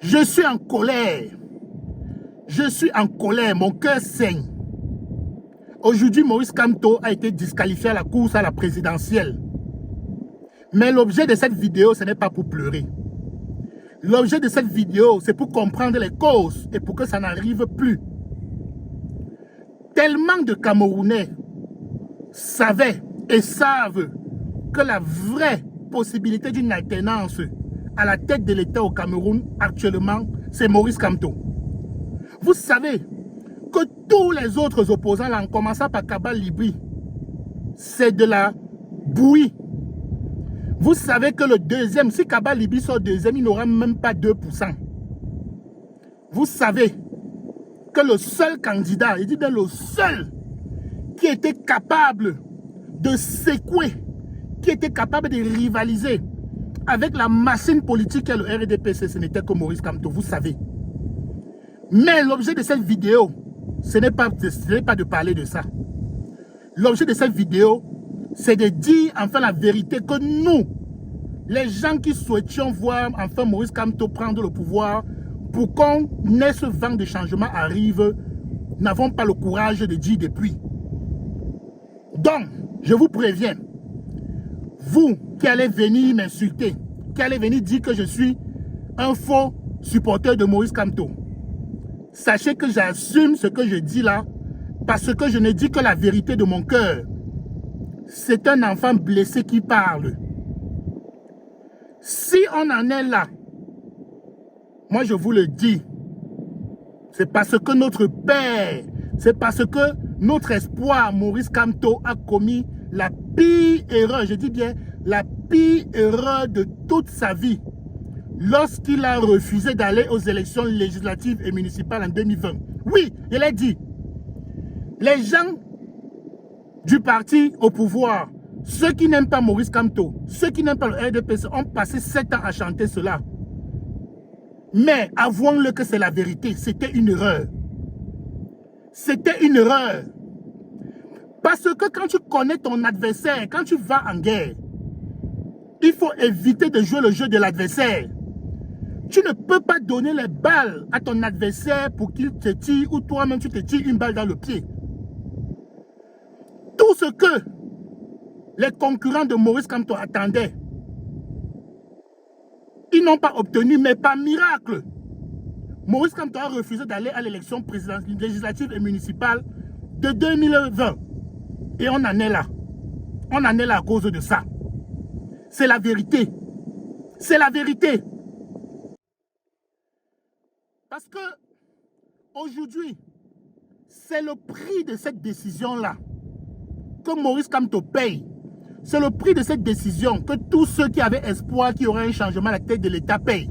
Je suis en colère. Je suis en colère. Mon cœur saigne. Aujourd'hui, Maurice Kamto a été disqualifié à la course à la présidentielle. Mais l'objet de cette vidéo, ce n'est pas pour pleurer. L'objet de cette vidéo, c'est pour comprendre les causes et pour que ça n'arrive plus. Tellement de Camerounais savaient et savent que la vraie possibilité d'une alternance à la tête de l'État au Cameroun actuellement, c'est Maurice Kamto. Vous savez que tous les autres opposants, là, en commençant par Kaba Libri, c'est de la bouillie. Vous savez que le deuxième, si Kaba Libri sort deuxième, il n'aura même pas 2%. Vous savez que le seul candidat, il dit bien le seul, qui était capable de secouer, qui était capable de rivaliser avec la machine politique qu'est le RDPC, ce n'était que Maurice Kamto, vous savez. Mais l'objet de cette vidéo, ce n'est pas de parler de ça. L'objet de cette vidéo, c'est de dire enfin la vérité que nous, les gens qui souhaitions voir enfin Maurice Kamto prendre le pouvoir pour qu'on ait ce vent de changement arrive, n'avons pas le courage de dire depuis. Donc, je vous préviens, vous qui allez venir m'insulter, qui allez venir dire que je suis un faux supporter de Maurice Kamto, sachez que j'assume ce que je dis là, parce que je ne dis que la vérité de mon cœur. C'est un enfant blessé qui parle. Si on en est là, moi je vous le dis, c'est parce que notre père, c'est parce que notre espoir, Maurice Kamto, a commis la pire erreur, je dis bien la pire erreur de toute sa vie, lorsqu'il a refusé d'aller aux élections législatives et municipales en 2020. Oui, je l'ai dit. Les gens du parti au pouvoir, ceux qui n'aiment pas Maurice Kamto, ceux qui n'aiment pas le RDPC, ont passé 7 ans à chanter cela. Mais avouons-le que c'est la vérité, c'était une erreur. C'était une erreur. Parce que quand tu connais ton adversaire, quand tu vas en guerre, il faut éviter de jouer le jeu de l'adversaire. Tu ne peux pas donner les balles à ton adversaire pour qu'il te tire ou toi-même tu te tires une balle dans le pied. Tout ce que les concurrents de Maurice Kamto attendaient, ils n'ont pas obtenu, mais par miracle. Maurice Kamto a refusé d'aller à l'élection présidentielle, législative et municipale de 2020. Et on en est là. On en est là à cause de ça. C'est la vérité. C'est la vérité. Parce que aujourd'hui, c'est le prix de cette décision-là que Maurice Kamto paye. C'est le prix de cette décision que tous ceux qui avaient espoir qu'il y aurait un changement à la tête de l'État payent.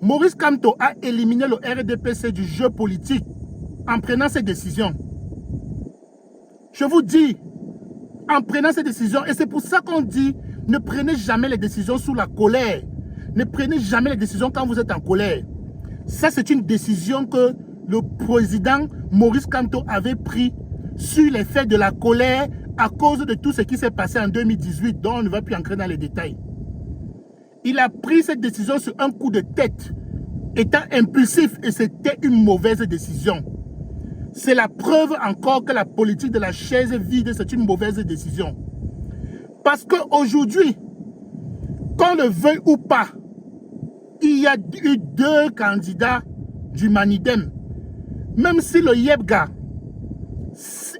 Maurice Kamto a éliminé le RDPC du jeu politique en prenant cette décision. Je vous dis, en prenant cette décision, et c'est pour ça qu'on dit, ne prenez jamais les décisions sous la colère. Ne prenez jamais les décisions quand vous êtes en colère. Ça, c'est une décision que le président Maurice Kamto avait prise sur l'effet de la colère à cause de tout ce qui s'est passé en 2018, dont on ne va plus entrer dans les détails. Il a pris cette décision sur un coup de tête, étant impulsif, et c'était une mauvaise décision. C'est la preuve encore que la politique de la chaise vide, c'est une mauvaise décision. Parce qu'aujourd'hui, qu'on le veuille ou pas, il y a eu 2 candidats du Manidem. Même si le Yebga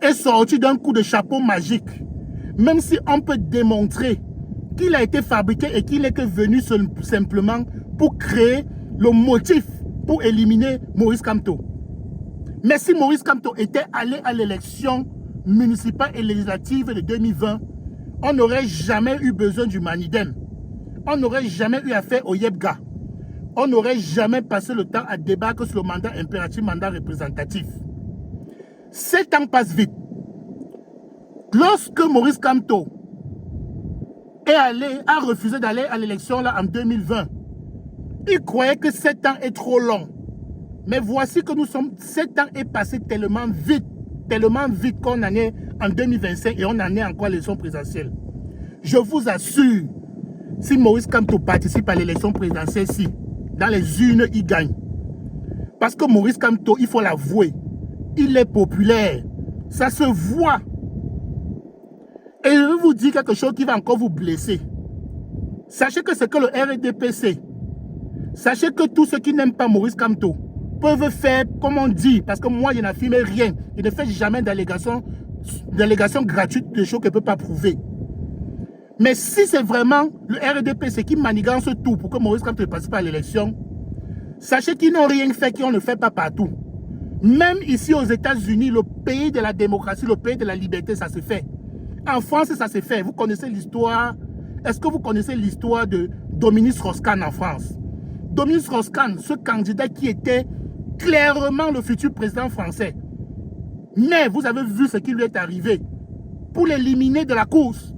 est sorti d'un coup de chapeau magique, même si on peut démontrer qu'il a été fabriqué et qu'il n'est que venu simplement pour créer le motif pour éliminer Maurice Kamto. Mais si Maurice Kamto était allé à l'élection municipale et législative de 2020, on n'aurait jamais eu besoin du Manidem. On n'aurait jamais eu affaire au Yebga. On n'aurait jamais passé le temps à débattre sur le mandat impératif, mandat représentatif. 7 ans passent vite. Lorsque Maurice Kamto a refusé d'aller à l'élection en 2020, il croyait que 7 ans est trop long. Mais voici que nous sommes, 7 ans est passé tellement vite qu'on en est en 2025 et on en est encore à l'élection présidentielle. Je vous assure, si Maurice Kamto participe à l'élection présidentielle, dans les urnes, il gagne. Parce que Maurice Kamto, il faut l'avouer, il est populaire. Ça se voit. Et je vais vous dire quelque chose qui va encore vous blesser. Sachez que c'est que le RDPC. Sachez que tous ceux qui n'aiment pas Maurice Kamto peuvent faire, comme on dit, parce que moi, je n'affirme rien. Je ne fais jamais d'allégation gratuite de choses que je ne peux pas prouver. Mais si c'est vraiment le RDPC qui manigance tout pour que Maurice Kamto ne passe pas à l'élection, sachez qu'ils n'ont rien fait, qu'on ne fait pas partout. Même ici aux États-Unis, le pays de la démocratie, le pays de la liberté, ça se fait. En France, ça se fait. Vous connaissez l'histoire. Est-ce que vous connaissez l'histoire de Dominique Strauss-Kahn en France? Dominique Strauss-Kahn, ce candidat qui était clairement le futur président français. Mais vous avez vu ce qui lui est arrivé. Pour l'éliminer de la course.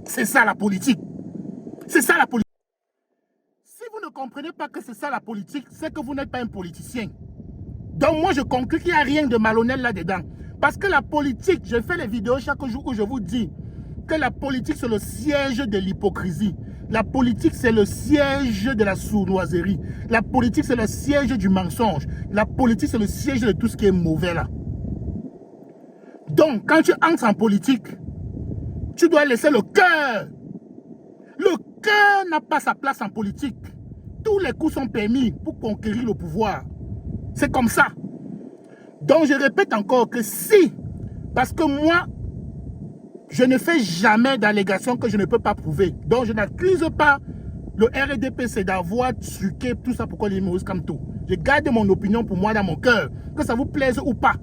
C'est ça la politique. C'est ça la politique. Si vous ne comprenez pas que c'est ça la politique, c'est que vous n'êtes pas un politicien. Donc moi je conclus qu'il n'y a rien de malhonnête là-dedans. Parce que la politique, je fais les vidéos chaque jour où je vous dis que la politique c'est le siège de l'hypocrisie. La politique c'est le siège de la sournoiserie. La politique c'est le siège du mensonge. La politique c'est le siège de tout ce qui est mauvais là. Donc quand tu entres en politique, tu dois laisser le cœur. Le cœur n'a pas sa place en politique. Tous les coups sont permis pour conquérir le pouvoir. C'est comme ça. Donc je répète encore que si, parce que moi, je ne fais jamais d'allégation que je ne peux pas prouver. Donc je n'accuse pas le RDPC d'avoir truqué tout ça pourquoi les Maurice Kamto. Je garde mon opinion pour moi dans mon cœur, que ça vous plaise ou pas.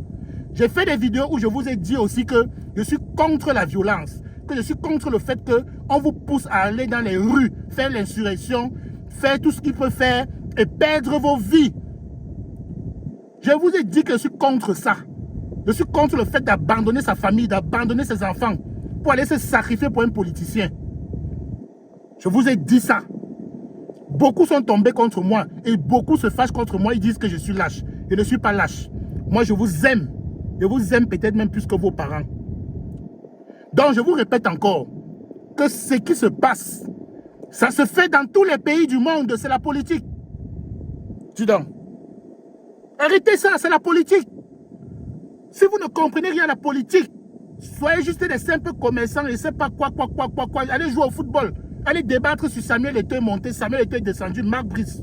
J'ai fait des vidéos où je vous ai dit aussi que je suis contre la violence, que je suis contre le fait qu'on vous pousse à aller dans les rues, faire l'insurrection, faire tout ce qu'il peut faire et perdre vos vies. Je vous ai dit que je suis contre ça. Je suis contre le fait d'abandonner sa famille, d'abandonner ses enfants pour aller se sacrifier pour un politicien. Je vous ai dit ça. Beaucoup sont tombés contre moi et beaucoup se fâchent contre moi. Ils disent que je suis lâche. Je ne suis pas lâche. Moi, je vous aime. Je vous aime peut-être même plus que vos parents. Donc, je vous répète encore que ce qui se passe, ça se fait dans tous les pays du monde. C'est la politique. Dis donc. Arrêtez ça, c'est la politique. Si vous ne comprenez rien à la politique, soyez juste des simples commerçants et ne sais pas quoi. Allez jouer au football. Allez débattre sur Samuel Eto'o monté, Samuel Eto'o descendu, Marc Brice.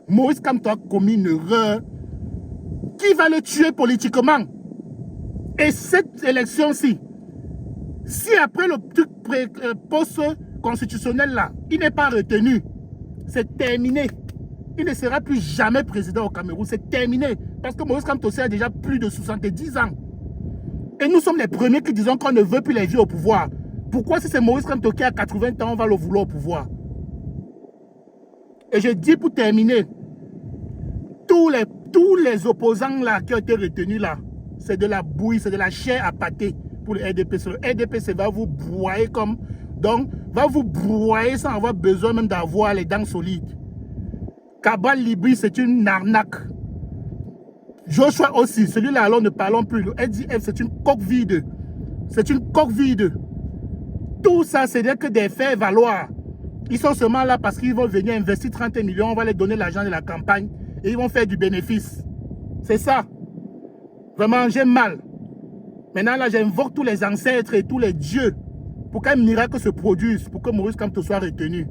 Maurice Kamto a commis une erreur qui va le tuer politiquement. Et cette élection-ci, si après le truc post constitutionnel là, il n'est pas retenu, c'est terminé. Il ne sera plus jamais président au Cameroun. C'est terminé. Parce que Maurice Kamto a déjà plus de 70 ans. Et nous sommes les premiers qui disons qu'on ne veut plus les vieux au pouvoir. Pourquoi si c'est Maurice Kamto qui a 80 ans, on va le vouloir au pouvoir? Et je dis pour terminer, tous les opposants là qui ont été retenus là, c'est de la bouillie, c'est de la chair à pâté pour le RDPC. Le RDPC va vous broyer comme... Donc, va vous broyer sans avoir besoin même d'avoir les dents solides. Cabral Libri, c'est une arnaque. Joshua aussi, celui-là, alors ne parlons plus. Le SDF, c'est une coque vide. C'est une coque vide. Tout ça, c'est que des faits valoir. Ils sont seulement là parce qu'ils vont venir investir 30 millions, on va les donner l'argent de la campagne et ils vont faire du bénéfice. C'est ça. Vraiment, j'ai mal. Maintenant, là, j'invoque tous les ancêtres et tous les dieux pour qu'un miracle se produise, pour que Maurice Kamto soit retenu.